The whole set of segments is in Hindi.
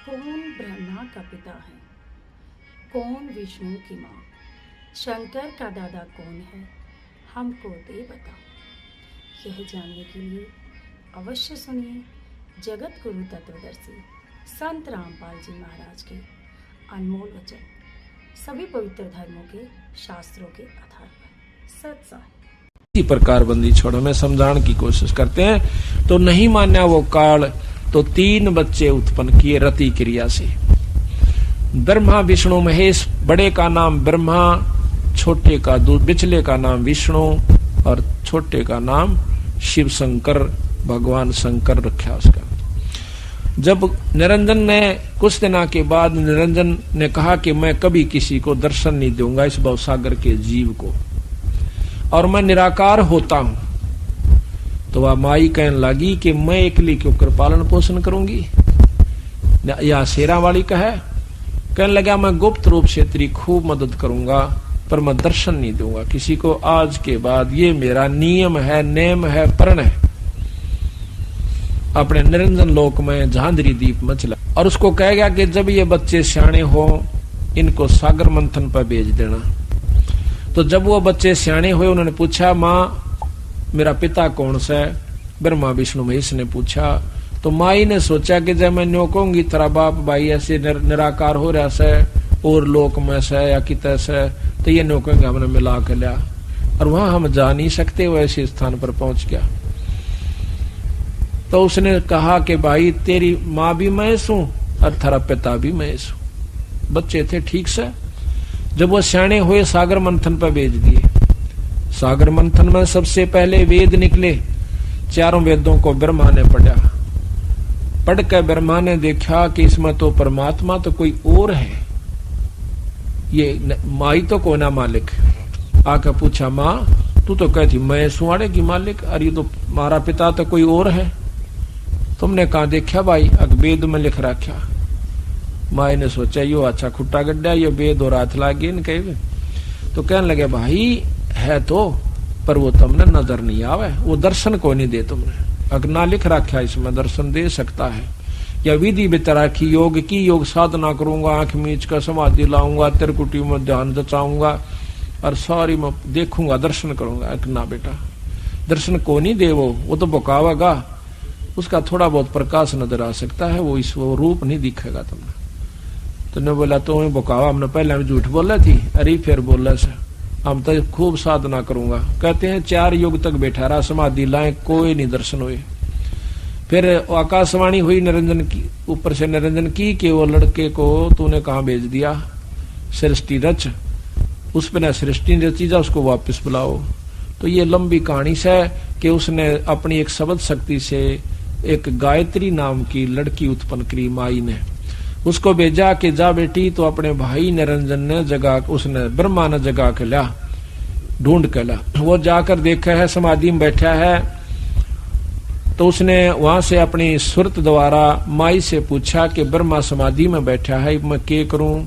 कौन ब्रह्मा का पिता है, कौन विष्णु की माँ, शंकर का दादा कौन है, हमको दे बता। यह जानने के लिए अवश्य सुनिए जगत गुरु तत्वदर्शी संत रामपाल जी महाराज के अनमोल वचन, सभी पवित्र धर्मों के शास्त्रों के आधार पर सत्साहित्य। इसी प्रकार बंदी छोड़ो में समझाने की कोशिश करते हैं तो नहीं मान्या वो काल, तो 3 बच्चे उत्पन्न किए रति क्रिया से। ब्रह्मा विष्णु महेश, बड़े का नाम ब्रह्मा, छोटे का बिचले का नाम विष्णु और छोटे का नाम शिव शंकर, भगवान शंकर रखा उसका। जब निरंजन ने कुछ दिनों के बाद निरंजन ने कहा कि मैं कभी किसी को दर्शन नहीं दूंगा इस भवसागर के जीव को, और मैं निराकार होता हूं, तो वह माई कहने लगी कि मैं एकली क्यों कर पालन पोषण करूंगी। या शेरा वाली कहने लगा मैं गुप्त रूप से तेरी खूब मदद करूंगा, पर मैं दर्शन नहीं दूंगा किसी को आज के बाद। ये मेरा नियम है, नेम है, प्रण है। अपने निरंजन लोक में झांझरी दीप मचला और उसको कह गया कि जब ये बच्चे सियाणे हो इनको सागर मंथन पर भेज देना। तो जब वो बच्चे सियाणे हुए उन्होंने पूछा माँ मेरा पिता कौन सा है। ब्रह्मा विष्णु महेश ने पूछा। तो माई ने सोचा कि जब मैं न्यो कहूंगी तेरा बाप भाई ऐसे निराकार हो रहा से और लोक में से या कित से, तो ये न्यो कहेंगे हमने मिला के लिया, और वहां हम जा नहीं सकते, वो ऐसे स्थान पर पहुंच गया। तो उसने कहा कि भाई तेरी माँ भी महेश हूं और तेरा पिता भी महेश हूं। बच्चे थे ठीक से। जब वो सियाणे हुए सागर मंथन पर भेज दिए। सागर मंथन में सबसे पहले वेद निकले, 4 वेदों को ब्रह्मा ने पढ़ा। पढ़ के ब्रह्मा ने देखा कि इसमें तो परमात्मा तो कोई और है, ये माई तो को ना मालिक। आके पूछा माँ तू तो कहती मैं सुहाड़े की मालिक, अरे तो मारा पिता तो कोई और है। तुमने कहा देखा भाई, अग वेद में लिख रखा। माई ने सोचा यो अच्छा खुट्टा गड्ढा, ये वेद और हाथ लागे न कहे। तो कहने लगे भाई है तो, पर वो तुमने नजर नहीं आवे, वो दर्शन को नहीं दे तुमने। अगर ना लिख रखा इसमें दर्शन दे सकता है, या विधि बितरा की योग की योग साधना करूंगा, आंख मीच कर समाधि लाऊंगा, त्रिकुटी में ध्यान जचाऊंगा और सारी में देखूंगा दर्शन करूंगा। अगर ना बेटा दर्शन को नहीं दे, वो तो बुकावेगा, उसका थोड़ा बहुत प्रकाश नजर आ सकता है, वो रूप नहीं दिखेगा तुमने। तो ने बोला तो बुकावा, हमने पहले भी झूठ बोला थी, अरे फिर बोला से हम तो खूब साधना करूंगा। कहते हैं 4 युग तक बैठा रहा, समाधि लाए, कोई नहीं दर्शन हुए। फिर आकाशवाणी हुई निरंजन की, ऊपर से निरंजन की कि वो लड़के को तूने कहाँ भेज दिया, सृष्टि रच, उस पर न सृष्टि रची जा, उसको वापस बुलाओ। तो ये लंबी कहानी से कि उसने अपनी एक शब्द शक्ति से एक गायत्री नाम की लड़की उत्पन्न करी माई ने, उसको भेजा कि जा बेटी। तो अपने भाई निरंजन ने जगा, उसने ब्रह्मा ने जगा के लिया, ढूंढ के ला। वो जाकर देखा है समाधि में बैठा है। तो उसने वहां से अपनी सुरत द्वारा माई से पूछा कि ब्रह्मा समाधि में बैठा है, मैं क्या करूं।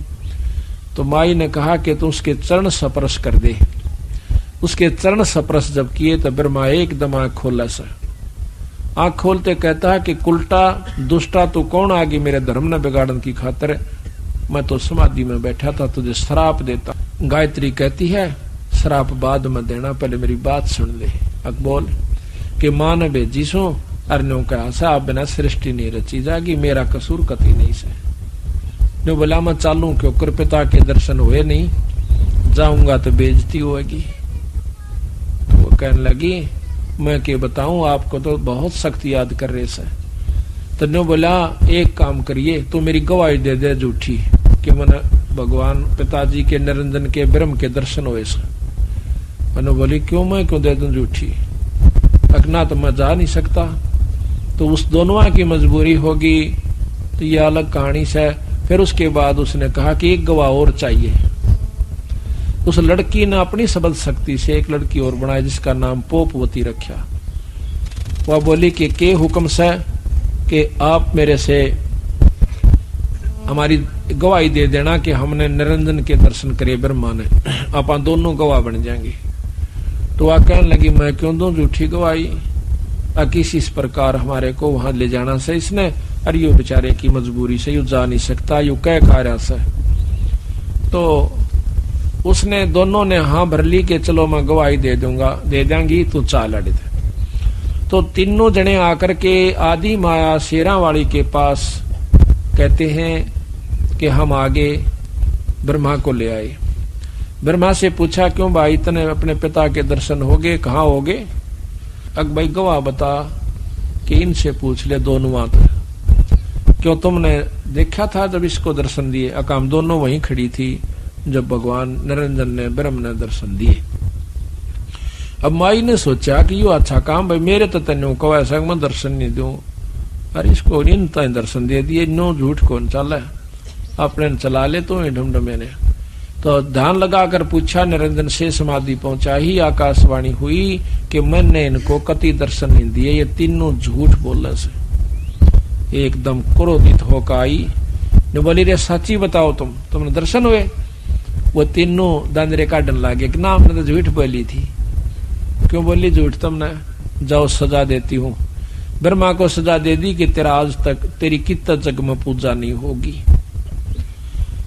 तो माई ने कहा कि तू उसके चरण स्पर्श कर दे। उसके चरण स्पर्श जब किए तो ब्रह्मा एकदम आंख खोला सा। आंख खोलते कहता है कि कुलटा दुष्टा तू कौन आ गई मेरे धर्म न बिगाड़न की खातिर, मैं तो समाधि में बैठा था, तुझे श्राप देता। गायत्री कहती है श्राप बाद में देना, पहले मेरी बात सुन ले। अब बोल कि मां ने भेजी सो अर्नो कहा सा बिना सृष्टि नहीं रची जागी, मेरा कसूर कति नहीं से। जो बोला मैं चालू क्यों कर, पिता के दर्शन हुए नहीं, जाऊंगा तो बेइज्जती होगी। तो वो कहने लगी मैं क्या बताऊं आपको, तो बहुत सख्त याद कर रहे से। तो ने बोला एक काम करिए, तो मेरी गवाही दे दे झूठी कि मैंने भगवान पिताजी के निरंजन के ब्रह्म के दर्शन हुए से। मैंने बोली क्यों, मैं क्यों दे दूं झूठी, अगना तो मैं जा नहीं सकता। तो उस दोनों की मजबूरी होगी, तो ये अलग कहानी से। फिर उसके बाद उसने कहा कि एक गवाह और चाहिए। उस लड़की ने अपनी सबल शक्ति से एक लड़की और बनाई जिसका नाम पोपवती रखा। वह बोली कि के हुक्म से कि आप मेरे से हमारी गवाही दे देना कि हमने निरंजन के दर्शन करे ब्रह्मा ने, आप दोनों गवाह बन जाएंगे। तो वह कहने लगी मैं क्यों दूं झूठी गवाही, किसी इस प्रकार हमारे को वहां ले जाना से इसने अरे यो बेचारे की मजबूरी से यू जा नहीं सकता, यू कह कार्य से। तो उसने दोनों ने हाँ भर ली कि चलो मैं गवाही दे देंगी, तू चाल अड़े। तो तीनों जने आकर के आदि माया शेरा वाली के पास कहते हैं कि हम आगे ब्रह्मा को ले आए। ब्रह्मा से पूछा, क्यों भाई तने अपने पिता के दर्शन होगे? कहाँ होगे? अग भाई गवाह बता कि इनसे पूछ ले दोनों। क्यों तुमने देखा था जब इसको दर्शन दिए? अकाम दोनों वहीं खड़ी थी जब भगवान निरंजन ने ब्रह्म ने दर्शन दिए। अब माई ने सोचा कि यो अच्छा काम भाई, मेरे तो तेन को ऐसा मैं दर्शन नहीं दूं, अरे इसको इन तय दर्शन दे दिए, नो झूठ कौन चला, अपने चला ले तो ढमढमे ने। तो ध्यान लगाकर पूछा निरंजन से, समाधि पहुंचा ही आकाशवाणी हुई कि मैंने इनको कति दर्शन नहीं दिए, ये तीनों झूठ बोलने से। एकदम क्रोधित होकर आई ने बोली, रे सच्ची बताओ तुमने दर्शन हुए? वो तीनों दांदरे काटने लगे कि ना हमने तो झूठ बोली थी। क्यों बोली झूठ तुमने? जाओ सजा देती हूँ। ब्रह्मा को सजा दे दी कि तेरा आज तक तेरी कितना जग में पूजा नहीं होगी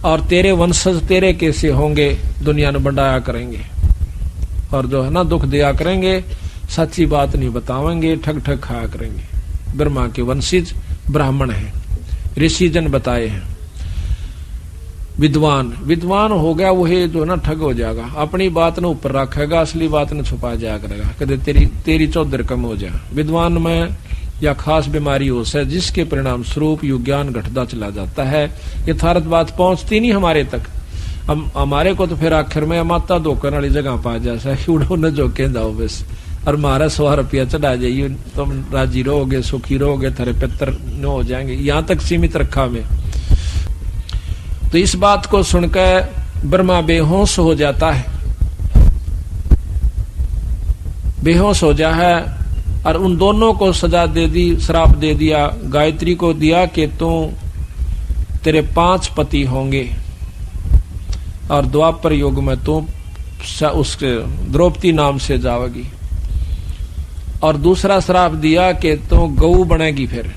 और तेरे वंशज तेरे कैसे होंगे, दुनिया ने बढ़ाया करेंगे और जो है ना दुख दिया करेंगे, सच्ची बात नहीं बतावेंगे, ठग ठग खाया करेंगे। ब्रह्मा के वंशज ब्राह्मण हैं, ऋषि जन बताए हैं। विद्वान हो गया वो है जो ना ठग हो जाएगा, अपनी बात ने ऊपर रखेगा, असली बात ने छुपा जाया करेगा, कदे तेरी चौधर कम हो जाए। विद्वान में या खास बीमारी हो से जिसके परिणाम स्वरूप यु ज्ञान घटता चला जाता है, यथार्थ बात पहुंचती नहीं हमारे तक। हमारे को तो फिर आखिर में माता धोकर वाली जगह पा जाए, उड़ो जो के जाओ बस, और मारा 100 रुपया चढ़ा जाइए, तुम राजी रहोगे, सुखी रहोगे, थारे पितर न हो जाएंगे, यहां तक सीमित रखा में। तो इस बात को सुनकर ब्रह्मा बेहोश हो जाता है, बेहोश हो जा है, और उन दोनों को सजा दे दी, श्राप दे दिया। गायत्री को दिया कि तेरे 5 पति होंगे और द्वापर युग में तू उसके द्रौपदी नाम से जाओगी। और दूसरा श्राप दिया कि तू गऊ बनेगी, फिर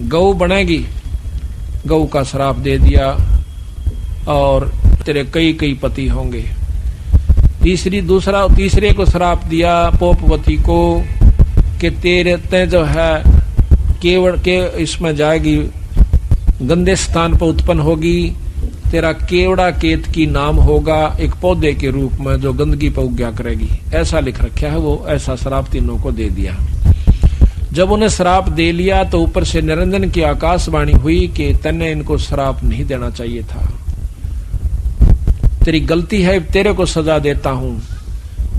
गऊ बनेगी, गऊ का श्राप दे दिया और तेरे कई पति होंगे। तीसरे को श्राप दिया पोपवती को कि तेरे ते जो है केवड़ के इसमें जाएगी, गंदे स्थान पर उत्पन्न होगी, तेरा केवड़ा केत की नाम होगा, एक पौधे के रूप में जो गंदगी पर उग्या करेगी, ऐसा लिख रखा है। वो ऐसा श्राप तीनों को दे दिया। जब उन्हें श्राप दे लिया तो ऊपर से निरंजन की आकाशवाणी हुई कि तन्ने इनको श्राप नहीं देना चाहिए था, तेरी गलती है, तेरे को सजा देता हूं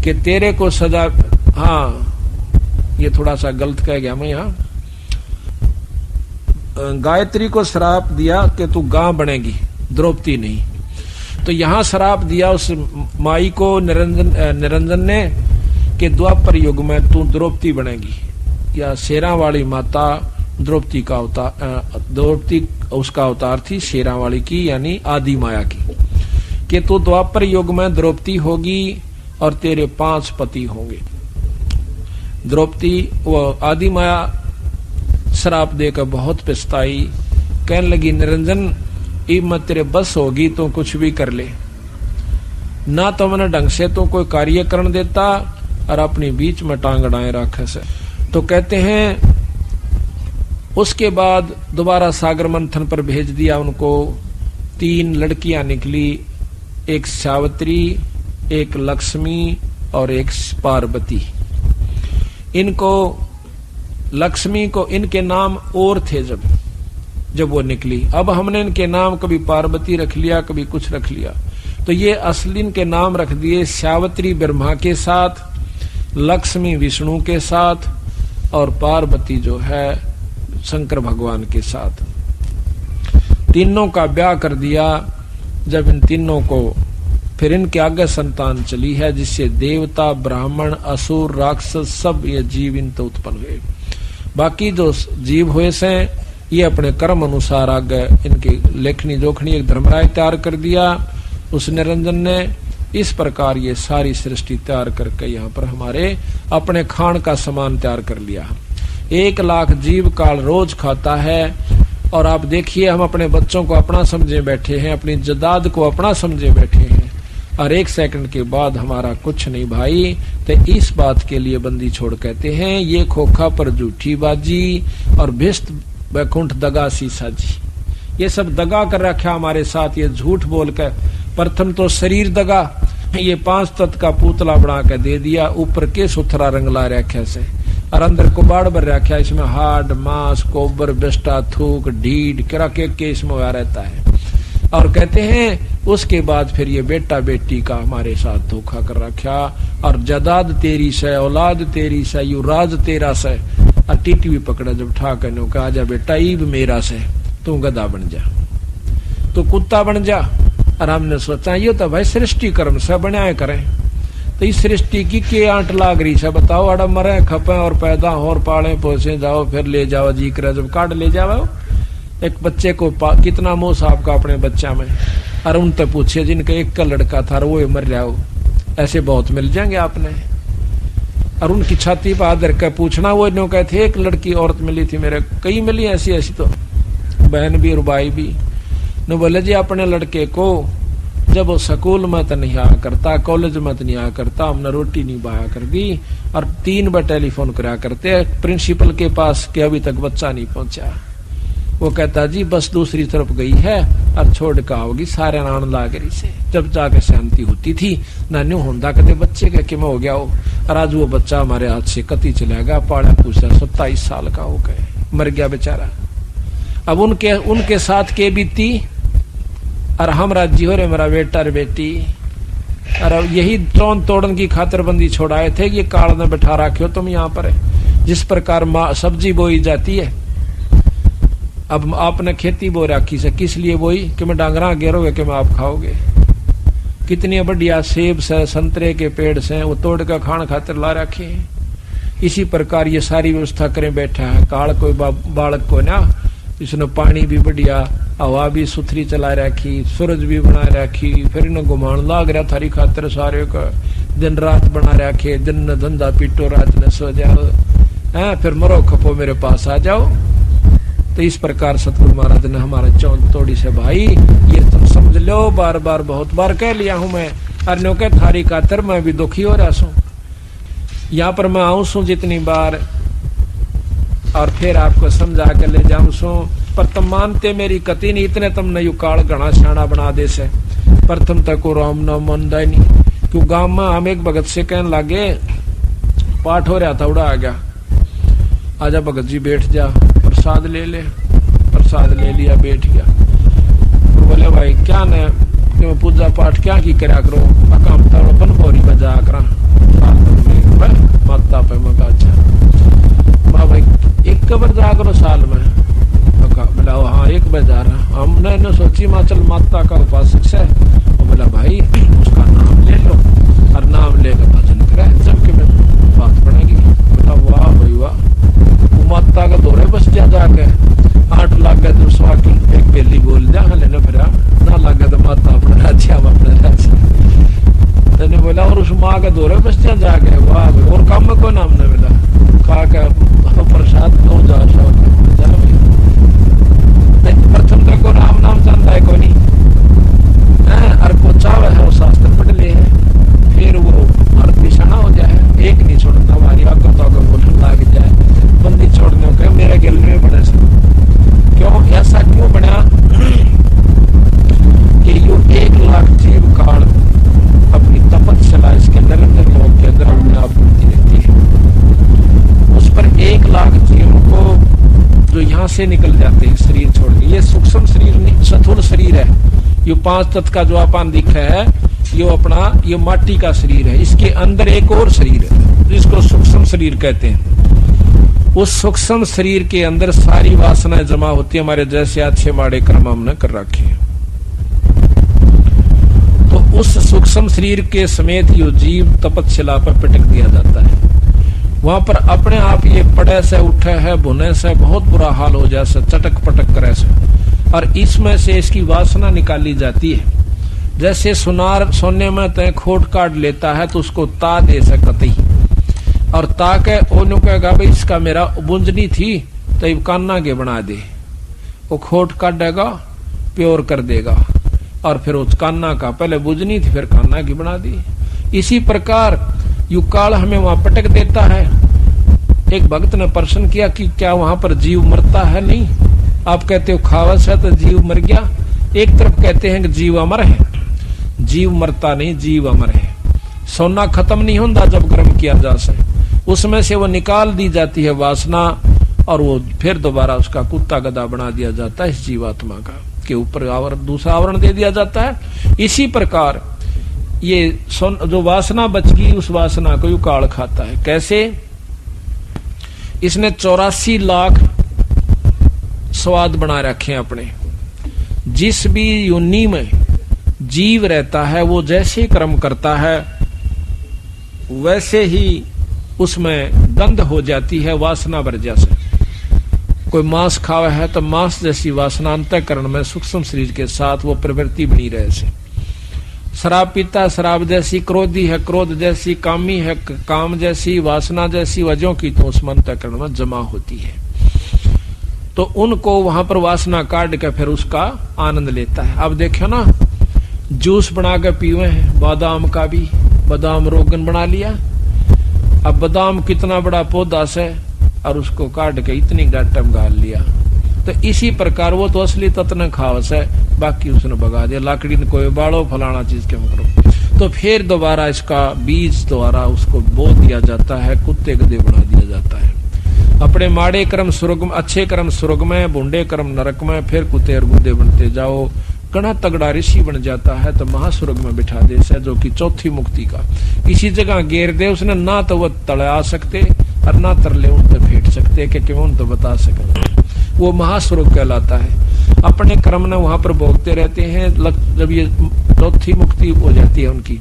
कि तेरे को सजा। हाँ, ये थोड़ा सा गलत कह गया मैं यहाँ। गायत्री को श्राप दिया कि तू गां बनेगी, द्रौपदी नहीं। तो यहां श्राप दिया उस माई को निरंजन ने कि द्वापर युग में तू द्रौपदी बनेगी, या शेरा वाली माता द्रौपदी का अवतार, द्रौपदी उसका अवतार थी शेरा वाली की, यानी आदि माया की, कि तू द्वापर युग में द्रौपदी होगी और तेरे 5 पति होंगे। द्रौपदी वो आदि माया श्राप देकर बहुत पछताई, कहने लगी निरंजन इब मैं तेरे बस होगी तो कुछ भी कर ले, ना तो मैंने ढंग से तो कोई कार्य करने देता और अपनी बीच में टांग अड़ाए रखे से। तो कहते हैं उसके बाद दोबारा सागर मंथन पर भेज दिया उनको। 3 लड़कियां निकली, एक सावित्री, एक लक्ष्मी और एक पार्वती। इनको लक्ष्मी को इनके नाम और थे जब वो निकली, अब हमने इनके नाम कभी पार्वती रख लिया, कभी कुछ रख लिया, तो ये असली इनके नाम रख दिए। सावित्री ब्रह्मा के साथ, लक्ष्मी विष्णु के साथ और पार्वती जो है शंकर भगवान के साथ। तीनों का ब्याह कर दिया। जब इन तीनों को फिर इनके आगे संतान चली है, जिससे देवता, ब्राह्मण, असुर, राक्षस सब ये जीव इन तो उत्पन्न हुए। बाकी जो जीव हुए से ये अपने कर्म अनुसार आगे इनकी लेखनी जोखनी एक धर्मराय तैयार कर दिया उस निरंजन ने। इस प्रकार ये सारी सृष्टि तैयार करके यहाँ पर हमारे अपने खान का सामान तैयार कर लिया। 1 लाख जीव काल रोज खाता है। और आप देखिए, हम अपने बच्चों को अपना समझे बैठे हैं, अपनी जदाद को अपना समझे बैठे हैं, और 1 सेकंड के बाद हमारा कुछ नहीं भाई। तो इस बात के लिए बंदी छोड़ कहते हैं, ये खोखा पर झूठी बाजी और भिष्ट वैकुंठ दगा सीसा जी। ये सब दगा कर रखा हमारे साथ, ये झूठ बोलकर। प्रथम तो शरीर दगा, ये 5 तत्व का पुतला बना के दे दिया, ऊपर के सुथरा रंगला रखा से, और अंदर कुबाड़ भर रखा, इसमें हाड मांस कोबर बिस्टा थूक ढीड करा के इसमें हुआ रहता है। और कहते हैं उसके बाद फिर ये बेटा बेटी का हमारे साथ धोखा कर रखा, और जदाद तेरी से औलाद तेरी से युवराज तेरा से, और टीटी भी पकड़ा जब ठाकर ने कहा, आजा बेटा ईब मेरा से, तू गधा बन जा, तू कुत्ता बन जा। और हमने सोचा ये तो भाई सृष्टि कर्म से बनाया करें, तो इस सृष्टि की के आंट लाग रही से बताओ, अड़ा मरे खपे और पैदा हो और पाले पोसे जाओ, फिर ले जाओ जी करे जब काट ले जाओ। एक बच्चे को कितना मोह साहब का अपने बच्चा में, और उनसे पूछे जिनका एक का लड़का था वो मर रहा हो, ऐसे बहुत मिल जाएंगे आपने। और उनकी छाती पर आदर कर पूछना, वो नो कहते एक लड़की औरत मिली थी मेरे, कई मिली ऐसी ऐसी, तो बहन भी और भाई भी। न बोले जी अपने लड़के को जब वो स्कूल में तो नहीं आया करता, कॉलेज में तो नहीं आया करता, हमने रोटी नहीं बाया कर दी, और 3 बार टेलीफोन करा करते प्रिंसिपल के पास कि अभी तक बच्चा नहीं पहुंचा। वो कहता जी बस दूसरी तरफ गई है और छोड़ कर आओगी सारे नान लागरी से। जब जाके शांति होती थी, नान्यू होंदा कहते बच्चे का कि मैं हो गया हो, और आज वो बच्चा हमारे हाथ से कति चला गया, पाड़ा पूछा 27 साल का हो गए, मर गया बेचारा। अब उनके साथ के बीती, और हम राज्य हो रहे मेरा बेटा और बेटी, और यही तोड़ तोड़न की खातरबंदी छोड़ाए थे कि ये काल में बैठा रखे हो तुम यहाँ पर। जिस प्रकार सब्जी बोई जाती है, अब आपने खेती बो रखी से, किस लिए बोई कि मैं डांगरा गेरोगे कि मैं आप खाओगे। कितनी बढ़िया सेब से संतरे के पेड़ से वो तोड़ कर खान खातिर ला रखे हैं। इसी प्रकार ये सारी व्यवस्था करें बैठा है काल कोई बालक को ना, इसने पानी भी बढ़िया, हवा भी सुथरी चला रखी, सूरज भी बना रखी, फिर इन्हें घुमान लाग रहा थारी खातिर सारे का, दिन रात बना रखे, दिन न धंधा पीटो रात न सो जाओ, फिर मरो खपो मेरे पास आ जाओ। तो इस प्रकार सतगुरु महाराज ने हमारा चौंध तोड़ी से भाई ये तुम समझ लो, बार बार बहुत बार कह लिया हूं मैं, अरनो के थारी खातिर मैं भी दुखी हो रहा सू, यहाँ पर मैं आऊं सू जितनी बार, और फिर आपको समझा कर ले जाऊं सो, पर तुम मानते मेरी कति नहीं, इतने तुमने यू काल घना शाना बना दे से। प्रथम तक को राम नाम मंदा ही नहीं, क्यों गांव में हम एक भगत से कहने लगे, पाठ हो रहा था, उड़ा आ गया, आजा भगत जी बैठ जा, प्रसाद ले ले, प्रसाद ले लिया, बैठ गया। तो बोले भाई क्या न कि मैं पूजा पाठ क्या की करा करो, काम तड़पन बोरी बजा करा माता पे मका, अच्छा भाई एक कबर जा करो साल में, बोला हाँ 1 बार जा रहा। हमने न सोची माँ चल माता का उपासक है, बोला भाई उसका नाम ले लो, और नाम लेकर भजन करे जबकि बात पड़ेगी। बोला वाह भाई वाह, माता का दौरे बस जा जाके 8 लाख गए तो सवा की एक बेली बोल दिया, हाँ लेना फिर ना लग गया तो माता अपने राज्य हम अपने राज्य। मैंने बोला और उस माँ का दौरे बस जा जाके, वाह भाई और काम में कोई नाम नहीं मिला, कहा क्या प्रसाद तो जा प्रथम तक को राम नाम जानता है कोई नहीं, और को चाव है वो शास्त्र पढ़ ले है, फिर वो अर्थ निशाना हो जाए, एक नहीं छोड़ता हमारी आगे तो आगे बोलने लग जाए, बंदी छोड़ने के मेरे गिल में बने से। क्यों ऐसा क्यों बना कि यो 1 लाख जीव काल अपनी तपस्या इसके निरंतर लोग के अंदर अपने आप होती रहती है, उस पर 1 लाख जीव को जो यहाँ से निकल जाते हैं शरीर छोड़ के, ये सूक्ष्म शरीर नहीं स्थूल शरीर है, ये 5 तत्व का जो अपन दिखा है, ये अपना ये माटी का शरीर है, इसके अंदर एक और शरीर है जिसको सूक्ष्म शरीर कहते हैं। उस सूक्ष्म शरीर के अंदर सारी वासनाएं जमा होती है, हमारे जैसे अच्छे माड़े कर्म हमने कर रखे हैं। तो उस सूक्ष्म शरीर के समेत यो जीव तपस्या पर पटक दिया जाता है, वहां पर अपने आप ये पड़े से उठे है, भुने से बहुत बुरा हाल हो जाए से, चटक पटक करे से, और इसमें से इसकी वासना निकाली जाती है। जैसे सुनार सोने में तय खोट काट लेता है तो उसको ता दे सकती, और ताके ओनू कहेगा भाई इसका मेरा बुंजनी थी तो ये कान्ना के बना दे, वो खोट काटेगा प्योर कर देगा और फिर उस कान्ना का पहले बुझनी थी फिर कान्ना की बना दी। इसी प्रकार यू काल हमें वहां पटक देता है। एक भक्त ने प्रश्न किया कि क्या वहां पर जीव मरता है? नहीं, आप कहते हो खावस है तो जीव मर गया। एक तरफ कहते हैं कि जीव अमर है, जीव मरता नहीं, जीव अमर है। सोना खत्म नहीं होता जब कर्म किया जा सके, उसमें से वो निकाल दी जाती है वासना और वो फिर दोबारा उसका कुत्ता गधा बना दिया जाता है इस जीवात्मा का, के ऊपर दूसरा आवरण दे दिया जाता है। इसी प्रकार ये जो वासना बच गई उस वासना को यू काल खाता है। कैसे? इसने 84 लाख स्वाद बना रखे हैं अपने। जिस भी योनि में जीव रहता है वो जैसे कर्म करता है वैसे ही उसमें गंध हो जाती है वासना वर्ज्य से। कोई मांस खावा है तो मांस जैसी वासना अंतःकरण में सूक्ष्म शरीर के साथ वो प्रवृत्ति बनी रहे से। शराब पीता शराब जैसी, क्रोधी है क्रोध जैसी, कामी है काम जैसी, वासना जैसी वजहों की तो उसमें अंतःकरण में जमा होती है। तो उनको वहां पर वासना काट के फिर उसका आनंद लेता है। अब देखो ना, जूस बना के पीवे हैं बादाम का भी, बादाम रोगन बना लिया। अब बादाम कितना बड़ा पौधा से और उसको काट के इतनी गाटा में गाल लिया। तो इसी प्रकार वो तो असली तत्व खावस है, बाकी उसने भगा दिया। लाकड़ी ने कोई बाड़ो फलाना चीज क्यों करो, तो फिर दोबारा इसका बीज द्वारा उसको बो दिया जाता है, कुत्ते गधे बना दिया जाता है। अपने माड़े कर्म स्वर्ग में, अच्छे कर्म स्वर्ग में, बुंडे कर्म नरक में, फिर कुत्ते और गुद्दे बनते जाओ। कड़ा तगड़ा ऋषि बन जाता है तो महास्वर्ग में बिठा दे से, जो कि चौथी मुक्ति का। किसी जगह घेर दे उसने, ना तो वो तले आ सकते और ना तरले उन तो फेंट सकते कि क्यों उन तो बता सके। वो महास्वर्ग कहलाता है। अपने कर्म ने वहां पर भोगते रहते हैं। जब ये चौथी मुक्ति हो जाती है उनकी,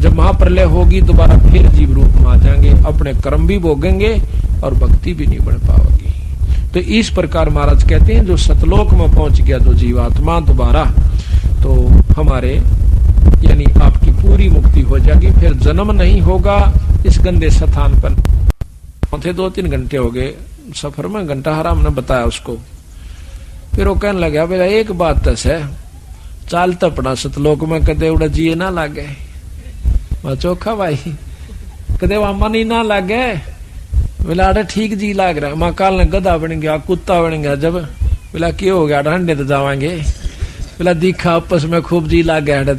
जब महाप्रलय होगी दोबारा फिर जीव रूप में आ जाएंगे, अपने कर्म भी भोगेंगे और भक्ति भी नहीं बढ़ पाओगी। तो इस प्रकार महाराज कहते हैं जो सतलोक में पहुंच गया जो जीवात्मा दोबारा, तो हमारे यानी आपकी पूरी मुक्ति हो जाएगी, फिर जन्म नहीं होगा इस गंदे स्थान पर। 2-3 घंटे हो गए सफर में, घंटा हराम ने बताया उसको। फिर वो कहने लगा बेटा एक बात है, चाल तपना सतलोक में कदे उड़ा जी ना लागे। मैं चोखा भाई कदे वहां मन ही ना लागे। बोला अरे ठीक जी लाग रहा है। मां काल ने गधा बन गया, कुत्ता बन गया। जब बोला क्यों हो गया, ठंडे तो जावांगे। बोला दिखा आपस में खूब जी लाग गया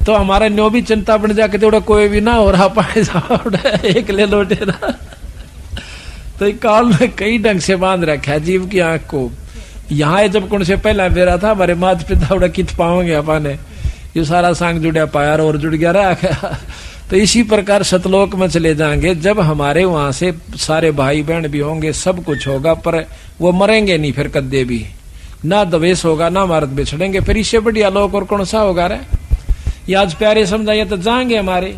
तो हमारा न्यो भी चिंता बन जाके तो कोई भी ना हो रहा पाए एक ले लौटे ना। तो काल ने कई ढंग से बांध रखा है जीव की आंख को। यहाँ जब कौन से पहला बेरा था हमारे माता पिता उड़ा कित पाओगे अपने, ये सारा सांग जुड़ा पाया और जुड़ गया रहा। तो इसी प्रकार सतलोक में चले जाएंगे जब हमारे वहां से सारे भाई बहन भी होंगे, सब कुछ होगा, पर वो मरेंगे नहीं फिर कद्दे भी, ना द्वेष होगा ना मारत बिछड़ेंगे। फिर इससे बढ़िया लोक और कौन सा होगा रे। ये आज प्यारे समझाइए तो जाएंगे हमारे,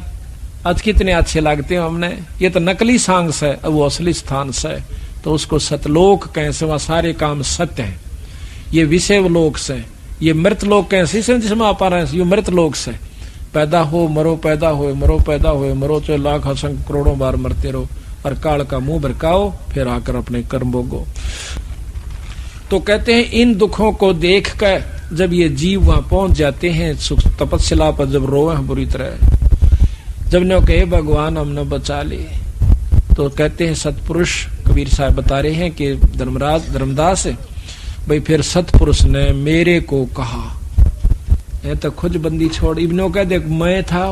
आज कितने अच्छे लगते हो हमने। ये तो नकली सांग से, वो असली स्थान से, तो उसको सतलोक कैसे, वहां सारे काम सत्य है। ये विषय लोक से, ये मृत लोक कैसे जिसमें आप आ रहे हैं, ये मृत लोक से। पैदा हो मरो, पैदा हो मरो, पैदा हो मरो, चाहे लाख असंख्य करोड़ों बार मरते रहो और काल का मुंह भरकाओ, फिर आकर अपने कर्म भोगो। तो कहते हैं इन दुखों को देख कर जब ये जीव वहां पहुंच जाते हैं तपस्या पर, जब रोवे बुरी तरह, जब ने कहे भगवान हमने बचा ले, तो कहते हैं सतपुरुष कबीर साहब बता रहे हैं कि धर्मदास भाई फिर सतपुरुष ने मेरे को कहा, ये तो खुद बंदी छोड़। इब्नो कह दे मैं था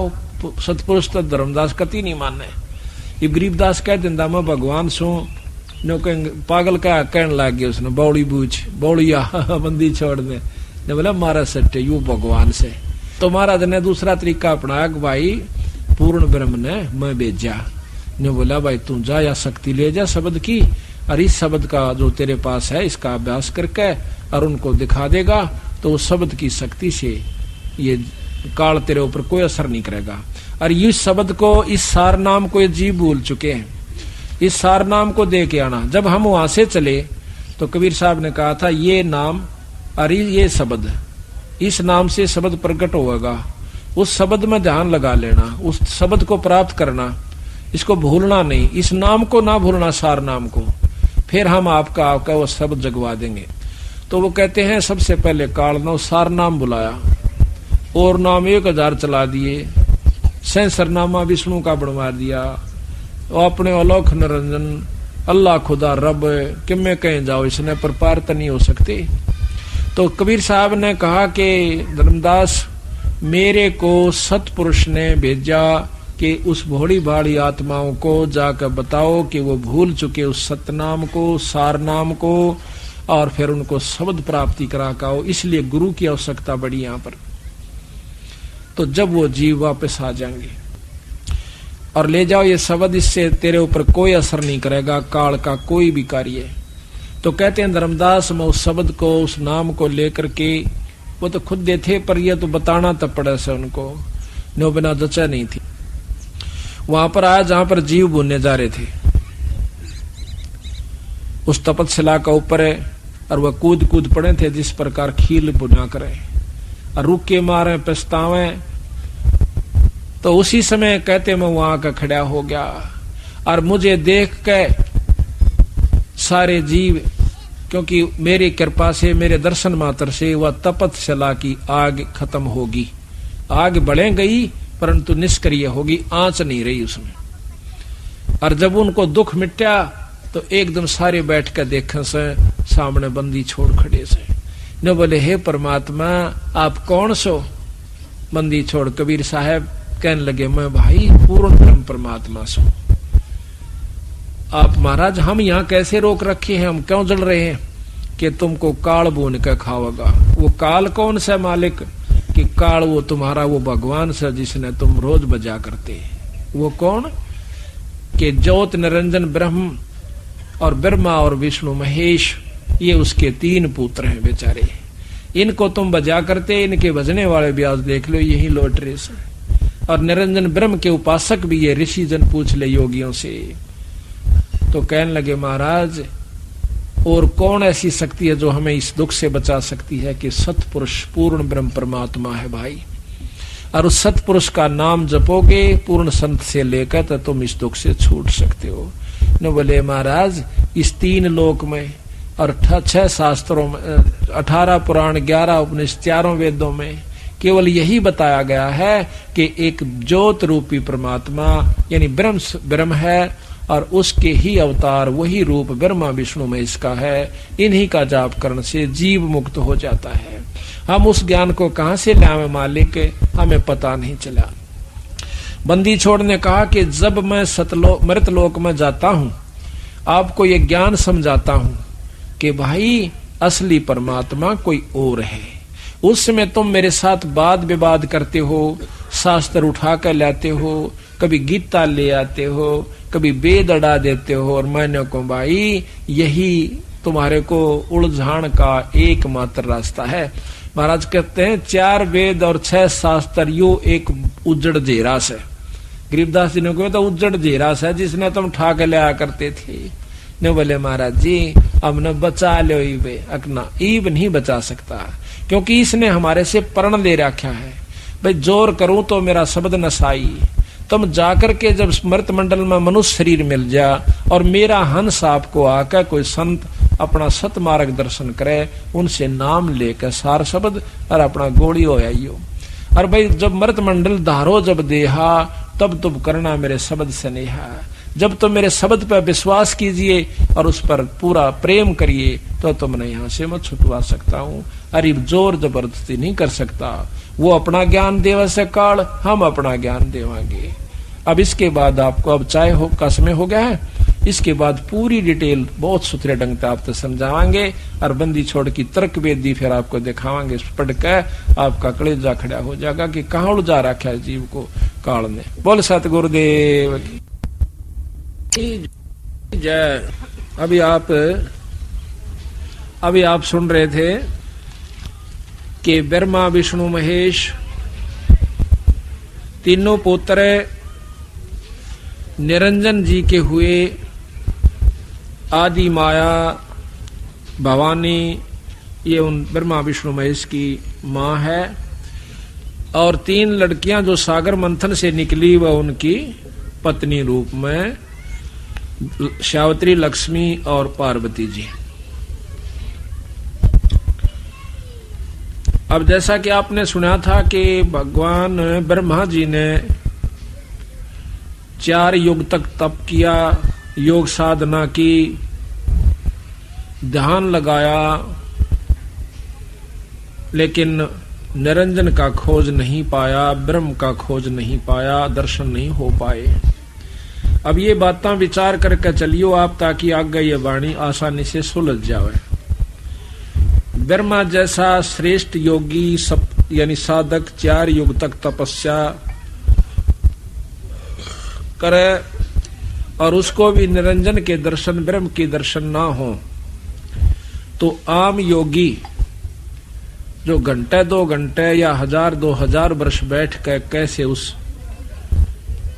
सतपुरुष, तो धर्मदास कति नहीं माने। इब गरीबदास कह दिंदा मैं भगवान सू, नो पागल का कहने लग गया उसने, बौड़ी बूझ बौड़िया बंदी छोड़ दे। ने बोला मारा सट्टे यू भगवान से। तो महाराज ने दूसरा तरीका अपनाया कि भाई पूर्ण ब्रह्म ने मैं भेजा। ने बोला भाई तू जा या शक्ति ले जा शब्द की, और इस शब्द का जो तेरे पास है इसका अभ्यास करके और उनको दिखा देगा, तो उस शब्द की शक्ति से ये काल तेरे ऊपर कोई असर नहीं करेगा। और इस शब्द को, इस सार नाम को ये जीव भूल चुके हैं, इस सार नाम को दे के आना। जब हम वहां से चले तो कबीर साहब ने कहा था ये नाम और ये शब्द, इस नाम से शब्द प्रकट होगा, उस शब्द में ध्यान लगा लेना, उस शब्द को प्राप्त करना। इसको भूलना नहीं, इस नाम को ना भूलना, सार नाम को, फिर हम आपका वो शब्द जगवा देंगे। तो वो कहते हैं सबसे पहले काल ने सार नाम बुलाया और नाम 1000 चला दिए, सहस्रनामा विष्णु का बनवा दिया, वो अपने अलौक निरंजन अल्लाह खुदा रब कि मैं कहीं जाओ इसने पर पार तो नहीं हो सकते। तो कबीर साहब ने कहा कि धर्मदास मेरे को सतपुरुष ने भेजा कि उस भोली भाली आत्माओं को जाकर बताओ कि वो भूल चुके उस सतनाम को, सार नाम को, और फिर उनको शब्द प्राप्ति करा काओ, इसलिए गुरु की आवश्यकता बड़ी यहाँ पर। तो जब वो जीव वापस आ जाएंगे और ले जाओ ये शब्द, इससे तेरे ऊपर कोई असर नहीं करेगा काल का कोई भी कार्य। तो कहते हैं धर्मदास मैं उस शब्द को, उस नाम को लेकर के, वो तो खुद दे थे पर ये तो बताना तब पड़ा से उनको, नो बिना जचा नहीं थी। वहां पर आया जहां पर जीव बुनने जा रहे थे, उस तपतशिला का ऊपर है, और वह कूद कूद पड़े थे जिस प्रकार खील बुना करे और रुक के मारे पछतावे। तो उसी समय कहते मैं वहां का खड़ा हो गया और मुझे देख के सारे जीव, क्योंकि मेरी कृपा से, मेरे दर्शन मात्र से वह तपतशिला की आग खत्म होगी। आग बढ़े गई परंतु निष्क्रिय होगी, आंच नहीं रही उसमें। और जब उनको दुख मिटा तो एकदम सारे बैठ कर देखे से सामने बंदी छोड़ खड़े से, न बोले हे परमात्मा आप कौन सो? बंदी छोड़ कबीर साहब कहने लगे मैं भाई पूर्ण ब्रह्म परमात्मा सो। आप महाराज हम यहाँ कैसे रोक रखे हैं, हम क्यों जल रहे हैं? कि तुमको काल बोन कर खाओगा। वो काल कौन सा मालिक? कि काल वो तुम्हारा वो भगवान सा जिसने तुम रोज बजा करते। वो कौन? कि ज्योत निरंजन ब्रह्म और ब्रह्मा और विष्णु महेश, ये उसके 3 पुत्र हैं बेचारे। इनको तुम बजा करते, इनके बजने वाले भी आज देख लो यही लौट रहे से। और निरंजन ब्रह्म के उपासक भी ये ऋषि जन पूछ ले योगियों से। तो कहने लगे महाराज और कौन ऐसी शक्ति है जो हमें इस दुख से बचा सकती है? कि सतपुरुष पूर्ण ब्रह्म परमात्मा है भाई। और उस सतपुरुष का नाम जपोगे पूर्ण संत से लेकर तो तुम इस दुख से छूट सकते हो। न बोले महाराज इस 3 लोक में और 6 शास्त्रों में, 18 पुराण, 11 उपनिषद, 4 वेदों में केवल यही बताया गया है कि एक ज्योत रूपी परमात्मा यानी ब्रह्म है और उसके ही अवतार वही रूप ब्रह्मा विष्णु महेश का है। इन्हीं का जाप करने से जीव मुक्त हो जाता है। हम उस ज्ञान को कहां से लावे मालिक, हमें पता नहीं चला। बंदी छोड़ ने कहा कि जब मैं मृतलोक में जाता हूं आपको ये ज्ञान समझाता हूं कि भाई असली परमात्मा कोई और है। उस समय तुम मेरे साथ वाद विवाद करते हो, शास्त्र उठा कर लाते हो, कभी गीता ले आते हो, कभी वेद अड़ा देते हो, और मैंने को भाई यही तुम्हारे को उलझान का एकमात्र रास्ता है। महाराज कहते हैं 4 वेद और 6 शास्त्र यो एक उज्जड़ जेरास है। गरीबदास जी ने कहा तो उज्जड़ जेरास है जिसने तुम ठा के लिया करते थे। ने बोले महाराज जी हमने बचा लो ईबे, अकना ईब नहीं बचा सकता क्योंकि इसने हमारे से प्रण ले रखा है। भाई जोर करूं तो मेरा शब्द नसाई, तुम जाकर के जब स्मृत मंडल में मनुष्य शरीर मिल जा और मेरा हंस आपको आकर कोई संत अपना सत मार्ग दर्शन करे, उनसे नाम लेकर सार शब्द और अपना गोली हो आइयो। और भाई जब मृत मंडल धारो जब देहा तब तुम करना मेरे शब्द से नेहा। जब तुम मेरे शब्द पर विश्वास कीजिए और उस पर पूरा प्रेम करिए तो तुमने यहाँ से मैं छुटवा सकता हूँ। अरे जोर जबरदस्ती नहीं कर सकता। वो अपना ज्ञान देवा से काल, हम अपना ज्ञान देवांगे। अब इसके बाद आपको अब चाय हो का समय हो गया है, इसके बाद पूरी डिटेल बहुत सुथरे ढंग से आपको समझावांगे और बंदी छोड़ की तर्क वेदी फिर आपको दिखावांगे। पढ़ कर आपका कलेजा खड़ा हो जाएगा कि कहाँ उलझा रखा है जीव को काल ने। बोल सतगुरुदेव की जय। अभी आप सुन रहे थे कि ब्रह्मा विष्णु महेश तीनों पुत्र निरंजन जी के हुए। आदि माया भवानी ये उन ब्रह्मा विष्णु महेश की माँ है और 3 लड़कियां जो सागर मंथन से निकली वह उनकी पत्नी रूप में सावित्री, लक्ष्मी और पार्वती जी। अब जैसा कि आपने सुना था कि भगवान ब्रह्मा जी ने 4 युग तक तप किया, योग साधना की, ध्यान लगाया, लेकिन निरंजन का खोज नहीं पाया, ब्रह्म का खोज नहीं पाया, दर्शन नहीं हो पाए। अब ये बातें विचार करके चलियो आप, ताकि आगे ये वाणी आसानी से सुलझ जावे। ब्रह्मा जैसा श्रेष्ठ योगी यानी साधक 4 युग तक तपस्या करे और उसको भी निरंजन के दर्शन, ब्रह्म के दर्शन ना हो, तो आम योगी जो घंटे 2 घंटे या 1000-2000 वर्ष बैठ कर कैसे उस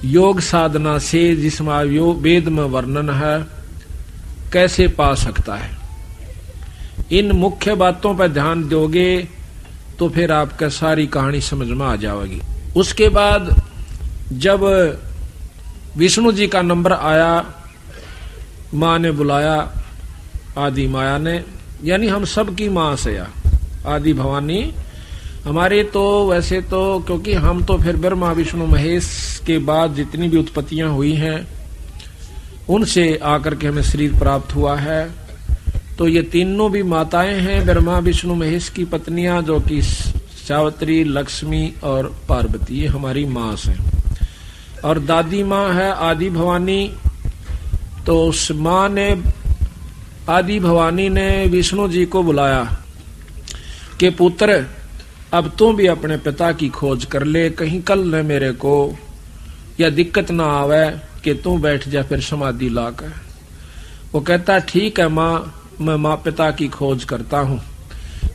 योग साधना से, जिसमें वेद में वर्णन है, कैसे पा सकता है। इन मुख्य बातों पर ध्यान दोगे तो फिर आपका सारी कहानी समझ में आ जाएगी। उसके बाद जब विष्णु जी का नंबर आया, माँ ने बुलाया, आदि माया ने, यानी हम सब की माँ से आदि भवानी हमारे, तो वैसे तो क्योंकि हम तो फिर ब्रह्मा विष्णु महेश के बाद जितनी भी उत्पत्तियां हुई हैं उनसे आकर के हमें शरीर प्राप्त हुआ है। तो ये तीनों भी माताएं हैं ब्रह्मा विष्णु महेश की पत्नियां, जो कि सावित्री, लक्ष्मी और पार्वती, ये हमारी माँ से। और दादी माँ है आदि भवानी। तो उस माँ ने, आदि भवानी ने विष्णु जी को बुलाया कि पुत्र अब तू भी अपने पिता की खोज कर ले, कहीं कल न मेरे को या दिक्कत ना आवे कि तू बैठ जा फिर समाधि लाकर। वो कहता ठीक है माँ, मैं माँ पिता की खोज करता हूँ।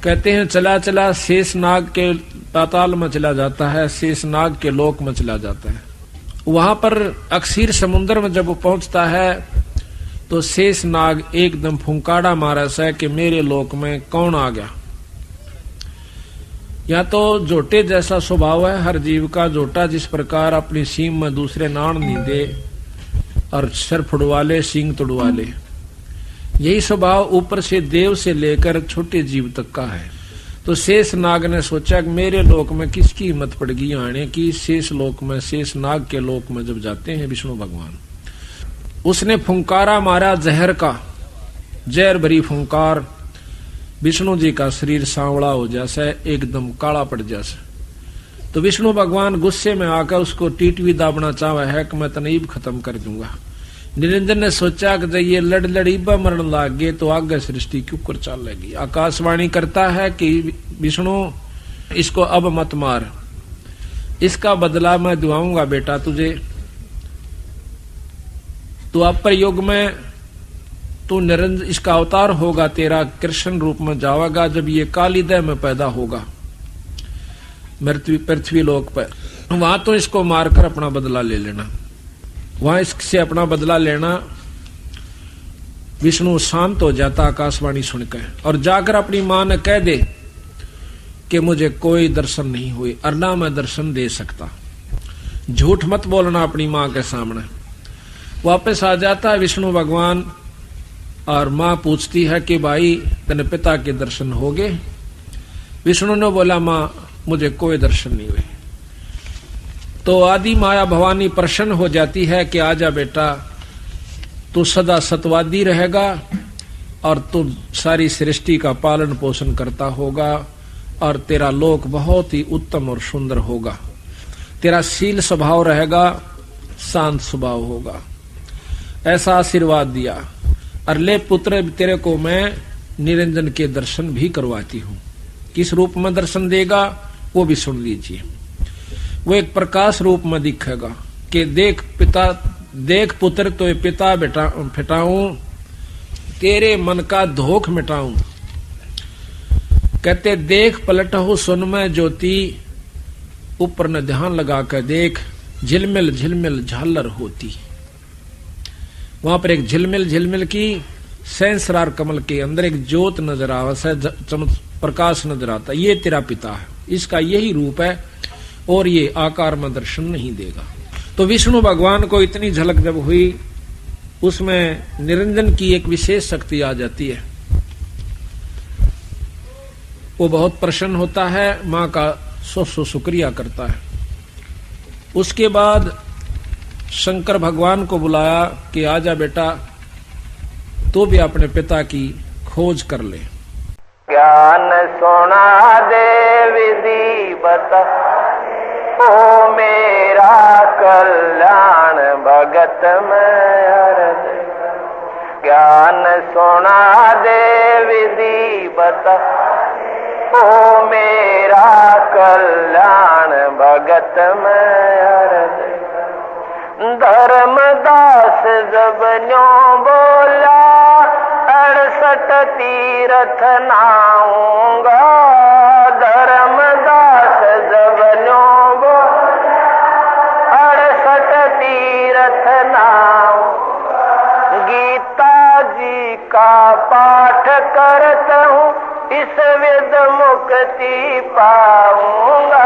कहते हैं चला चला शेषनाग के पाताल में चला जाता है, शेषनाग के लोक में चला जाता है। वहां पर अक्षीर समुद्र में जब वो पहुंचता है तो शेषनाग एकदम फुंकाड़ा मारा है कि मेरे लोक में कौन आ गया। या तो जोटे जैसा स्वभाव है हर जीव का। जोटा जिस प्रकार अपनी सींग में दूसरे नाण नहीं दे और सर फुड़वा ले, सींग तोड़वा ले, यही स्वभाव ऊपर से देव से लेकर छोटे जीव तक का है। तो शेष नाग ने सोचा कि मेरे लोक में किसकी हिम्मत पड़ेगी आने की। शेष लोक में, शेष नाग के लोक में जब जाते हैं विष्णु भगवान, उसने फुंकारा मारा जहर का, जहर भरी फुंकार। विष्णु जी का शरीर सांवला हो जैसा, एकदम काला पड़ जैसा। तो विष्णु भगवान गुस्से में आकर उसको टीटवी दाबना चाहा है कि मैं तनईब खत्म कर दूंगा। निरंजन ने सोचा कि जब ये लड़ीबा मरण लाग गए तो आगे सृष्टि क्यों कर चल लगी। आकाशवाणी करता है कि विष्णु इसको अब मत मार, इसका बदला मैं दुआऊंगा बेटा तुझे। तो अपर युग में तू निरंजन, इसका अवतार होगा तेरा, कृष्ण रूप में जाएगा जब ये कालीदय में पैदा होगा पृथ्वी लोक पर। वहां तो इसको मारकर अपना बदला ले लेना। वहां इससे अपना बदला लेना। विष्णु शांत हो जाता आकाशवाणी सुनकर और जाकर अपनी मां ने कह दे कि मुझे कोई दर्शन नहीं हुए और ना मैं दर्शन दे सकता। झूठ मत बोलना अपनी मां के सामने। वापस आ जाता है विष्णु भगवान और मां पूछती है कि भाई तेने पिता के दर्शन हो गए। विष्णु ने बोला मां मुझे कोई दर्शन नहीं हुए। तो आदि माया भवानी प्रसन्न हो जाती है कि आजा बेटा, तू सदा सतवादी रहेगा और तू सारी सृष्टि का पालन पोषण करता होगा और तेरा लोक बहुत ही उत्तम और सुंदर होगा। तेरा शील स्वभाव रहेगा, शांत स्वभाव होगा। ऐसा आशीर्वाद दिया। और ले पुत्र तेरे को मैं निरंजन के दर्शन भी करवाती हूं। किस रूप में दर्शन देगा वो भी सुन लीजिए। वो एक प्रकाश रूप में दिखेगा कि देख पिता, देख पुत्र तो पिता फिटाऊं, तेरे मन का धोख मिटाऊं। कहते देख पलट हो सुन में ज्योति, ऊपर न ध्यान लगा कर देख, झिलमिल झिलमिल झालर होती। वहां पर एक झिलमिल झिलमिल की सहस्रार कमल के अंदर एक ज्योत नजर आवा, प्रकाश नजर आता। ये तेरा पिता है, इसका यही रूप है और ये आकार में दर्शन नहीं देगा। तो विष्णु भगवान को इतनी झलक जब हुई, उसमें निरंजन की एक विशेष शक्ति आ जाती है। वो बहुत प्रसन्न होता है, मां का सौ शुक्रिया करता है। उसके बाद शंकर भगवान को बुलाया कि आजा बेटा, तो भी अपने पिता की खोज कर ले। ज्ञान सुना दे विधि बता, ओ मेरा कल्याण भगत में अर्ज। ज्ञान सुना दे विधि बता, ओ मेरा कल्याण भगत में अर्ज। धर्मदास जब न्यों बोला, 68 तीर्थ नाऊंगा। धर्मदास जब न्यों बोला, 68 तीर्थ नाऊंगा। गीता जी का पाठ करता हूँ, इस विद मुक्ति पाऊंगा।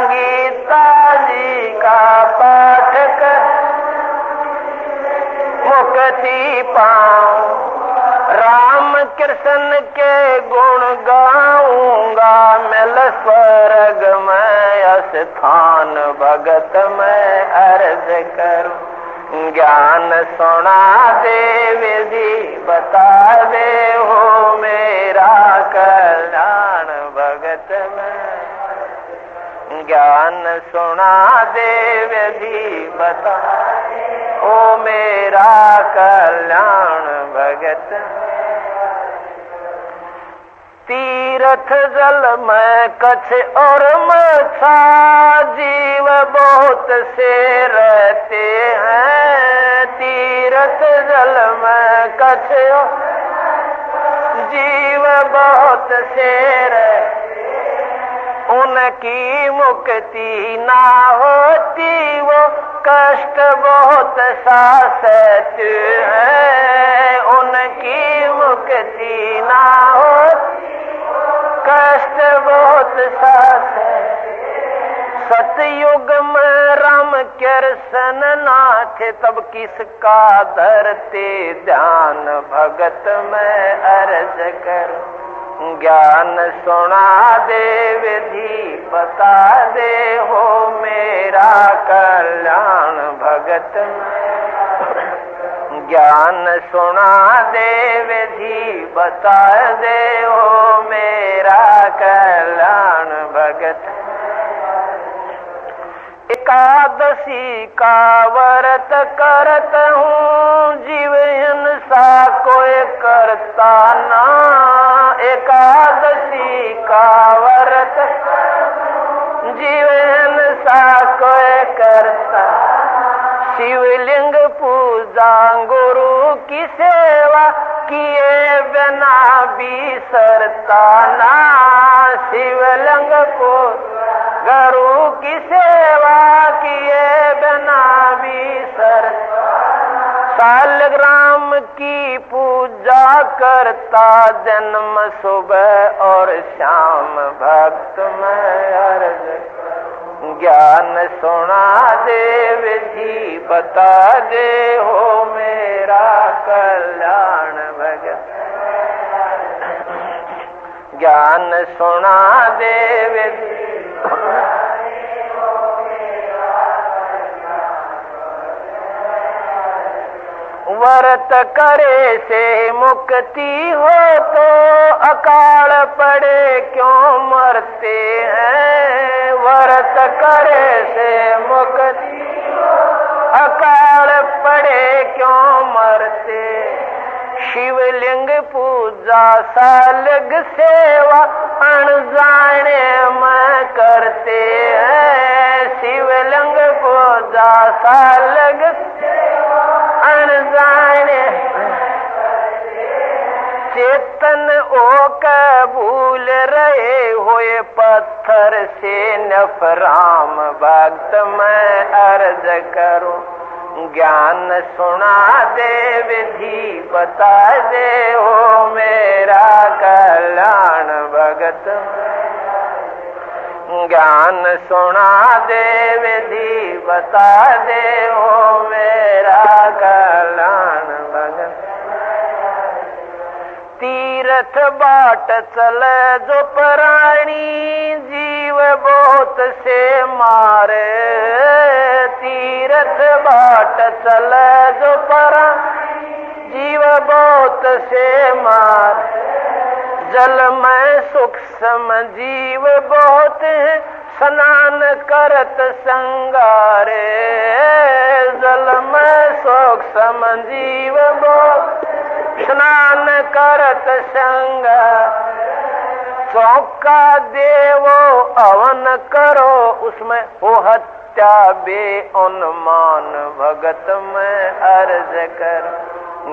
गीता जी का पाठ कर मुक्ति पाऊं। राम कृष्ण के गुण गाऊंगा, मिल स्वर्ग में स्थान भगत में अर्ज करूं। ज्ञान सुना दे विधि बता दे, हो मेरा कल्याण भगत में। ज्ञान सुना दे विधि बता, ओ मेरा कल्याण भगत। तीर्थ जल में कछ और मछा, जीव बहुत से रहते हैं। तीर्थ जल में कछ और जीव बहुत से रहते, उनकी मुक्ति ना होती, वो कष्ट बहुत सा सहते हैं। उनकी मुक्ति ना होती, कष्ट बहुत सा सहते। सतयुग में राम कृष्ण नाथ, तब किसका धरते ध्यान भगत में अर्ज कर। ज्ञान सुना दे विधि बता दे, हो मेरा कल्याण भगत में। ज्ञान सुना दे विधि बता दे, हो मेरा कल्याण भगत। एकादशी का व्रत करत हूँ, जीव हिंसा कोई करता ना। एकादशी का व्रत जीव हिंसा कोई करता। शिवलिंग पूजा गुरु की सेवा किए बिना बिसरता ना। शिवलिंग पूजा गुरु की सेवा किए बिना बिसरता। सालग्राम की पूजा करता, जन्म सुबह और शाम भक्त में अर्ज। ज्ञान सुना दे विधि बता दे, हो मेरा कल्याण भगत। ज्ञान सुना दे विधि व्रत करे से मुक्ति हो, तो अकाल पड़े क्यों मरते हैं। व्रत करे से मुक्ति हो, अकाल पड़े क्यों मरते। शिवलिंग पूजा सालग सेवा अनजाने में करते हैं। शिवलिंग पूजा सालग अनजाने चेतन ओ कबूल रहे होए, पत्थर से नफराम भक्त मैं अर्ज करूं। ज्ञान सुना दे विधि बता दे, हो मेरा कल्याण भगत। ज्ञान सुना दे विधि बता दे हो मेरा कल्याण भगत। तीर्थ बाट चले जो प्राणी जीव बहुत से मारे। तीर्थ बाट चले जो प्राणी जीव बहुत से मारे। जल में सूक्ष्म जीव बहुत है स्नान करत संगारे। जल में सूक्ष्म जीव बहुत स्नान करत संगार। चौका देवो अवन करो उसमें हो हत्या बे अनुमान भगत में अर्ज कर।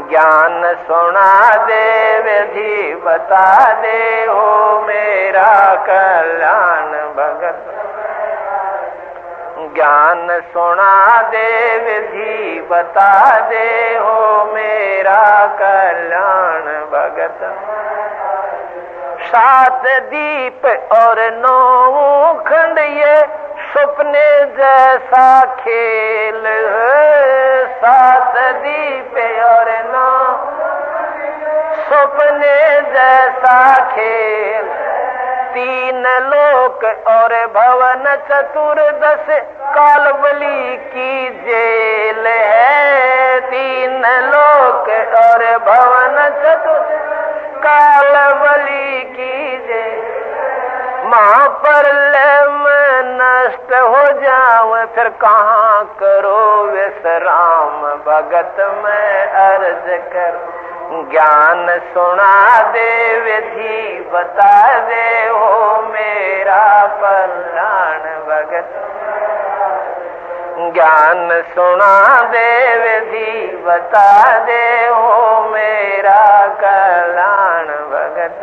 ज्ञान सुना दे विधि बता दे हो मेरा कल्याण भगत। ज्ञान सुना दे विधि बता दे हो मेरा कल्याण भगत। 7 दीप और 9 खंड ये सपने जैसा खेल है। 7 दीप और 9 सपने जैसा खेल। 3 लोक और भवन चतुर्दश कालबली की जेल है। 3 लोक और भवन चतुर्दश कालबली की जेल। मां पर में नष्ट हो जाऊं फिर कहाँ करो विश्राम भगत में अर्ज कर। ज्ञान सुना दे विधि बता दे हो मेरा कल्याण भगत। ज्ञान सुना दे विधि बता दे हो मेरा कल्याण भगत।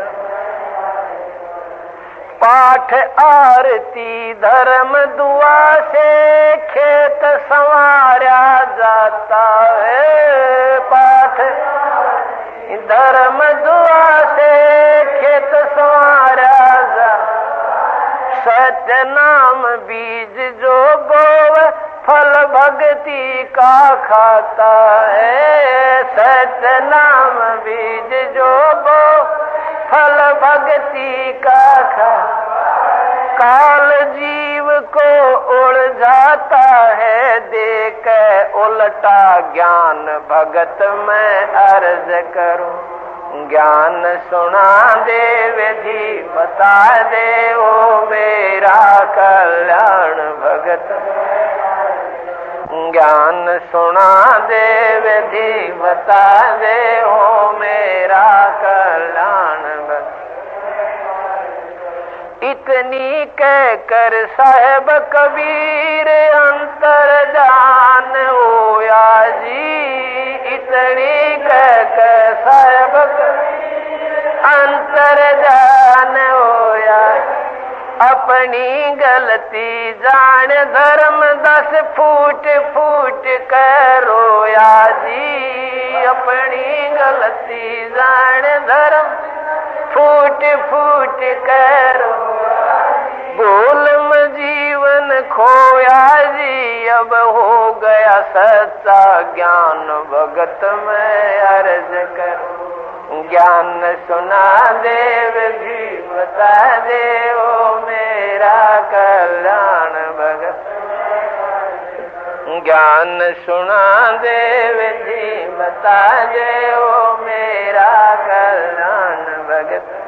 पाठ आरती धर्म दुआ से खेत संवारा जाता है। पाठ धर्म दुआ से खेत संवारा जाता। सत्य नाम बीज जो बोव फल भक्ति का खाता है। सत्य नाम बीज जो बोव फल भक्ति का खा। काल जीव को उड़ जाता है देख उल्टा ज्ञान भगत में अर्ज करूं। ज्ञान सुना दे विधि बता दे ओ मेरा कल्याण भगत। ज्ञान सुना दे विधि बता दे ओ मेरा कल्याण भगत। इतनी कह कर साहेब कबीर अंतर जान होया जी। इतनी कह कर साहेब कबीर अंतर जान होया। अपनी गलती जान धर्म 10 फूट फूट कर रोया जी। अपनी गलती जान धर्म फूट फूट कर बोल में जीवन खोया जी। अब हो गया सच्चा ज्ञान भगत में अर्ज कर। ज्ञान सुना दे विधि बता दे ओ मेरा कल्याण भगत। ज्ञान सुना दे विधि बता दे ओ मेरा कल्याण भगत।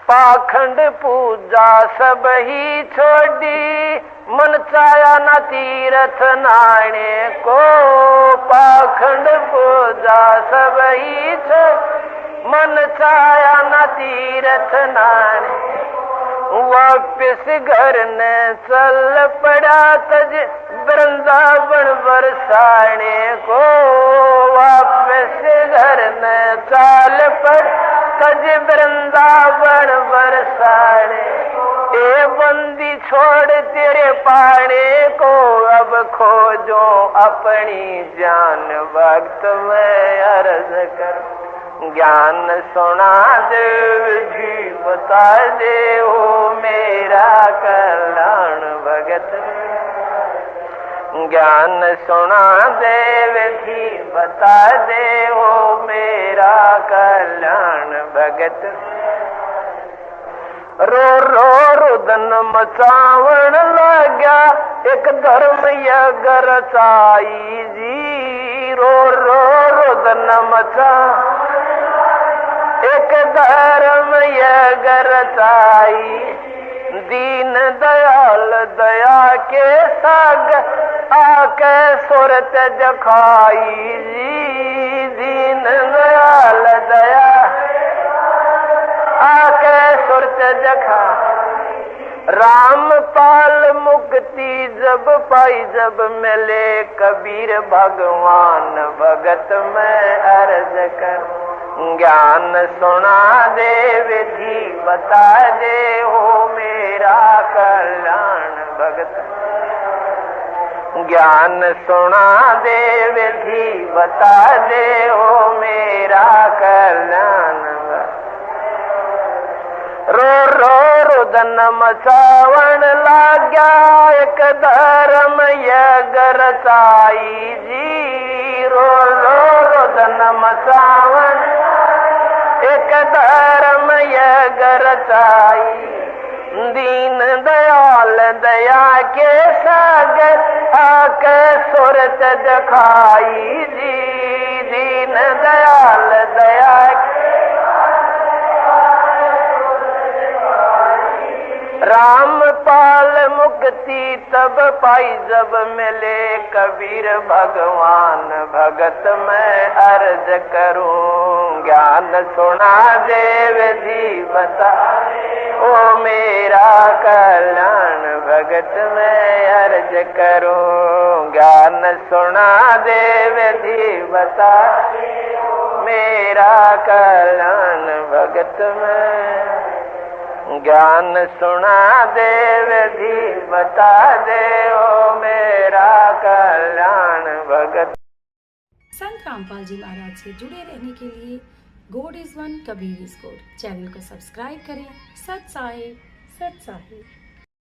पाखंड पूजा सब ही छोड़ी मन चाया न तीर्थ नाणे को। पाखंड पूजा सब ही छोड़ी मन चाया न तीर्थ नाणे। वापिस घर ने चल पड़ा तज वृंदावन बरसाने को। वापिस घर ने चल पड़ा तज वृंदावन बरसाने। ए बंदी छोड़ तेरे पाने को अब खोजो अपनी जान वक्त में अर्ज कर। ज्ञान सुना दे विधि बता दे हो मेरा कल्याण भगत। ज्ञान सुना दे विधि बता दे हो मेरा कल्याण भगत। रो रो रुदन मचावण लग्या एक धर्म यगर चाई जी। रो रो रुदन मचा एक धर्म यगर चाई। दीन दयाल दया के साग आके सुरत जखाई जी। दीन दयाल दया आके सुरत जखा। राम पाल मुक्ति जब पाई जब मिले कबीर भगवान भगत में अर्ज कर। ज्ञान सुना दे विधि बता दे हो मेरा कल्याण भगत। ज्ञान सुना दे विधि बता दे हो मेरा कल्याण भगत। रो रो रुदन मचावण लाग्या एक धर्म यगर चाई जी। रो रो रुदन मचावण एक धर्म यगर चाई। दीन दयाल दया के सागर आके सुरत जखाई जी। दीन दयाल दया राम पाल मुक्ति तब पाई जब मिले कबीर भगवान भगत मैं अर्ज करूं। ज्ञान सुना दे विधि बता ओ मेरा कल्याण भगत मैं अर्ज करूं। ज्ञान सुना दे विधि बता मेरा कल्याण भगत में। ज्ञान सुना दे विधि बता दे ओ मेरा कल्याण भगत। संत रामपाल जी महाराज से जुड़े रहने के लिए God is one Kabir is good channel को सब्सक्राइब करें। सत साहिब सत साहिब।